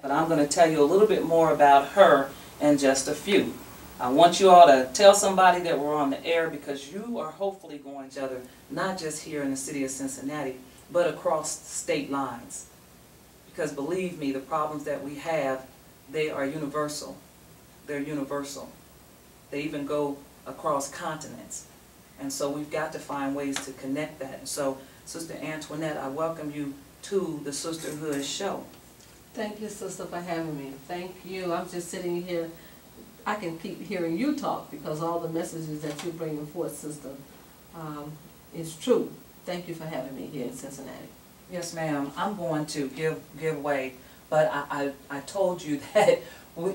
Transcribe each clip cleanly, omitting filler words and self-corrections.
But I'm going to tell you a little bit more about her in just a few. I want you all to tell somebody that we're on the air, because you are hopefully going to each other, not just here in the city of Cincinnati, but across state lines. Because believe me, the problems that we have, they are universal. They're universal. They even go across continents. And so we've got to find ways to connect that. And so, Sister Antoinette, I welcome you to the Sisterhood show. Thank you, Sister, for having me. Thank you. I'm just sitting here. I can keep hearing you talk because all the messages that you're bringing forth, Sister, is true. Thank you for having me here in Cincinnati. Yes, ma'am. I'm going to give way, but I told you that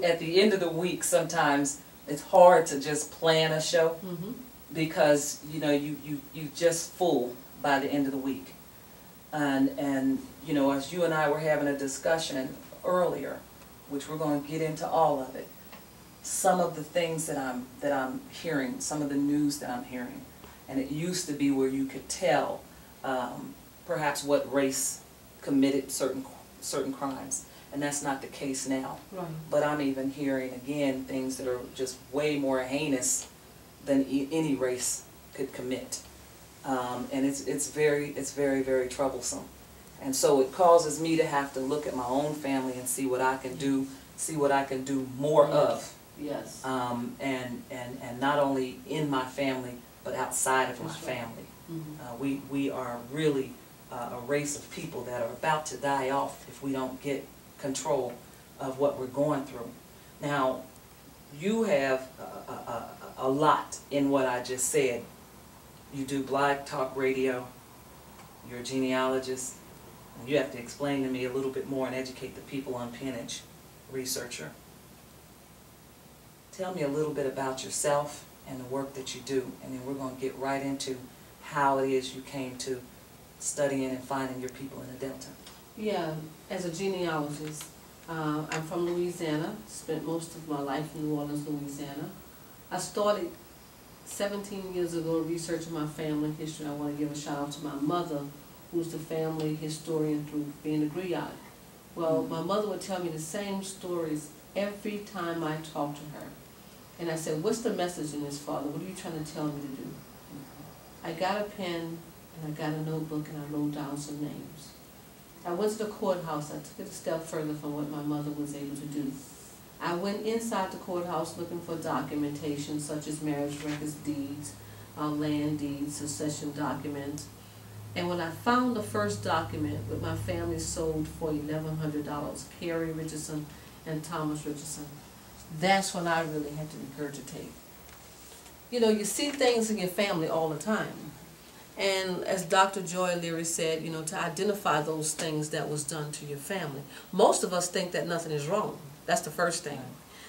at the end of the week, sometimes it's hard to just plan a show because you just full by the end of the week, and as you and I were having a discussion earlier, which we're going to get into all of it. Some of the things that I'm hearing, some of the news that I'm hearing, and it used to be where you could tell perhaps what race committed certain crimes, and that's not the case now. Right. But I'm even hearing again things that are just way more heinous than any race could commit, and it's very, very troublesome. And so it causes me to have to look at my own family and see what I can do, more of. Yes. And not only in my family, but outside of my family. We are really a race of people that are about to die off if we don't get control of what we're going through. Now, you have a lot in what I just said. You do Black Talk Radio. You're a genealogist. And you have to explain to me a little bit more and educate the people on peonage, researcher. Tell me a little bit about yourself and the work that you do, and then we're going to get right into how it is you came to studying and finding your people in the Delta. Yeah, as a genealogist, I'm from Louisiana, spent most of my life in New Orleans, Louisiana. I started 17 years ago researching my family history. I want to give a shout out to my mother, who's the family historian through being a griot. Well, my mother would tell me the same stories every time I talked to her. And I said, what's the message in this, Father? What are you trying to tell me to do? I got a pen and I got a notebook and I wrote down some names. I went to the courthouse. I took it a step further from what my mother was able to do. I went inside the courthouse looking for documentation such as marriage records, deeds, land deeds, succession documents. And when I found the first document with my family sold for $1,100, Carrie Richardson and Thomas Richardson, that's when I really had to regurgitate. You see things in your family all the time. And as Dr. Joy Leary said, to identify those things that was done to your family. Most of us think that nothing is wrong. That's the first thing.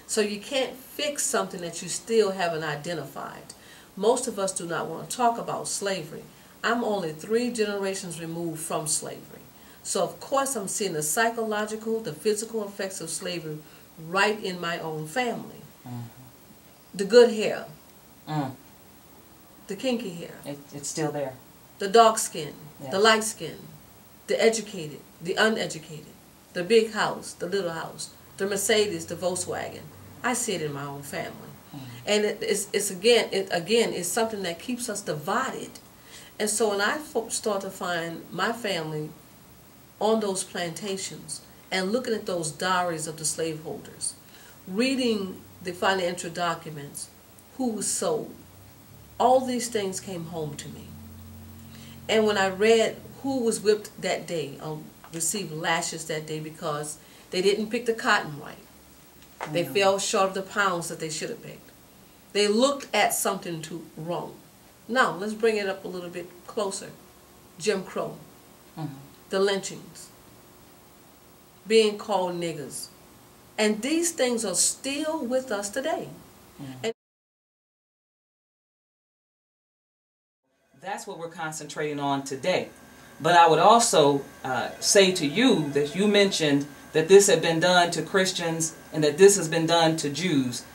So you can't fix something that you still haven't identified. Most of us do not want to talk about slavery. I'm only 3 generations removed from slavery. So of course I'm seeing the psychological, the physical effects of slavery right in my own family. The good hair. The kinky hair. It's still there. The dark skin. Yes. The light skin. The educated. The uneducated. The big house. The little house. The Mercedes. The Volkswagen. I see it in my own family. And it's something that keeps us divided. And so when I start to find my family on those plantations and looking at those diaries of the slaveholders, reading the financial documents, who was sold, all these things came home to me. And when I read who was whipped that day, received lashes that day because they didn't pick the cotton right. They fell short of the pounds that they should have picked. They looked at something wrong. Now, let's bring it up a little bit closer. Jim Crow, the lynchings, being called niggers. And these things are still with us today. And that's what we're concentrating on today. But I would also say to you that you mentioned that this had been done to Christians and that this has been done to Jews.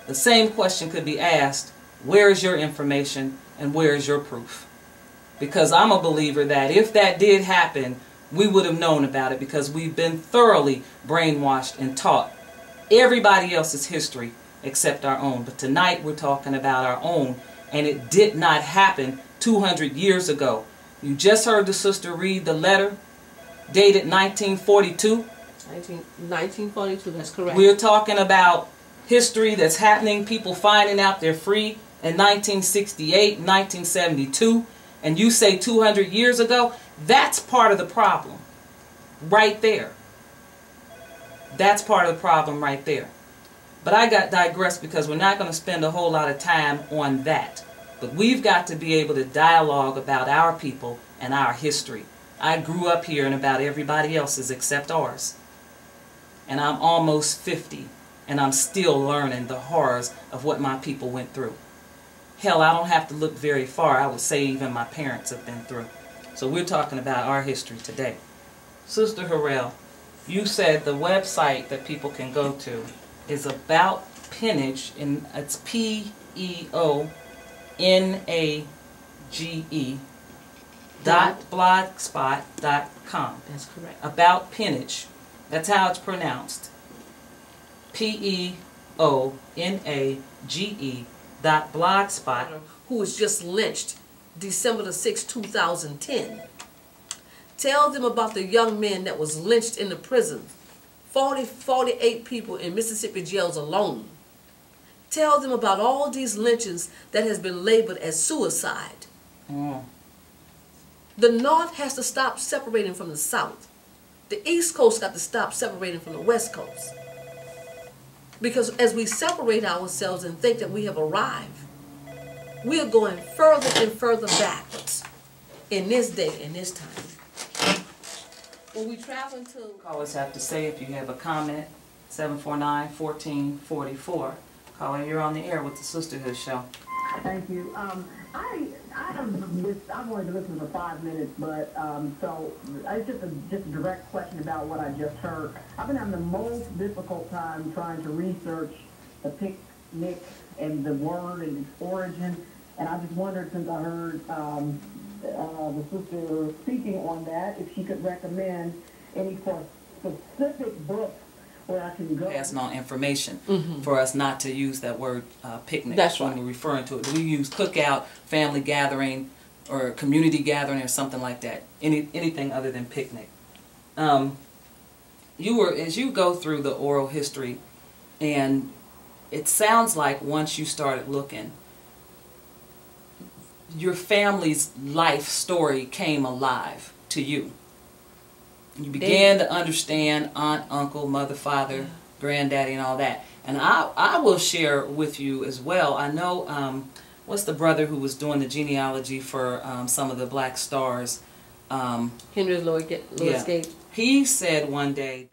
The same question could be asked, where is your information and where is your proof? Because I'm a believer that if that did happen, we would have known about it because we've been thoroughly brainwashed and taught everybody else's history except our own. But tonight we're talking about our own, and it did not happen 200 years ago. You just heard the sister read the letter dated 1942. 1942, that's correct. We're talking about history that's happening, people finding out they're free in 1968, 1972, and you say 200 years ago. That's part of the problem right there. That's part of the problem right there. But I got digressed because we're not going to spend a whole lot of time on that. But we've got to be able to dialogue about our people and our history. I grew up here and about everybody else's except ours. And I'm almost 50, and I'm still learning the horrors of what my people went through. Hell, I don't have to look very far. I would say even my parents have been through. So we're talking about our history today. Sister Harrell, you said the website that people can go to is about peonage, and it's peonage.blogspot.com. That's correct. About peonage. That's how it's pronounced. peonage.blogspot. Who was just lynched December the 6th, 2010. Tell them about the young man that was lynched in the prison. 48 people in Mississippi jails alone. Tell them about all these lynchings that has been labeled as suicide. The North has to stop separating from the South. The East Coast got to stop separating from the West Coast. Because as we separate ourselves and think that we have arrived, we are going further and further backwards in this day and this time. When we travel to... Callers have to say if you have a comment, 749-1444. Caller, you're on the air with the Sisterhood Show. Thank you. I've only been listening for 5 minutes, but so it's just a direct question about what I just heard. I've been having the most difficult time trying to research the picnic and the word and its origin, and I just wondered, since I heard the sister speaking on that, if she could recommend any specific books where I can go. Passing on information for us not to use that word picnic. That's when right. we're referring to it. We use cookout, family gathering, or community gathering, or something like that. Anything other than picnic. As you go through the oral history, and it sounds like once you started looking, your family's life story came alive to you. You began to understand aunt, uncle, mother, father, granddaddy, and all that. And I will share with you as well. I know, what's the brother who was doing the genealogy for some of the black stars? Henry Louis Gates. He said one day...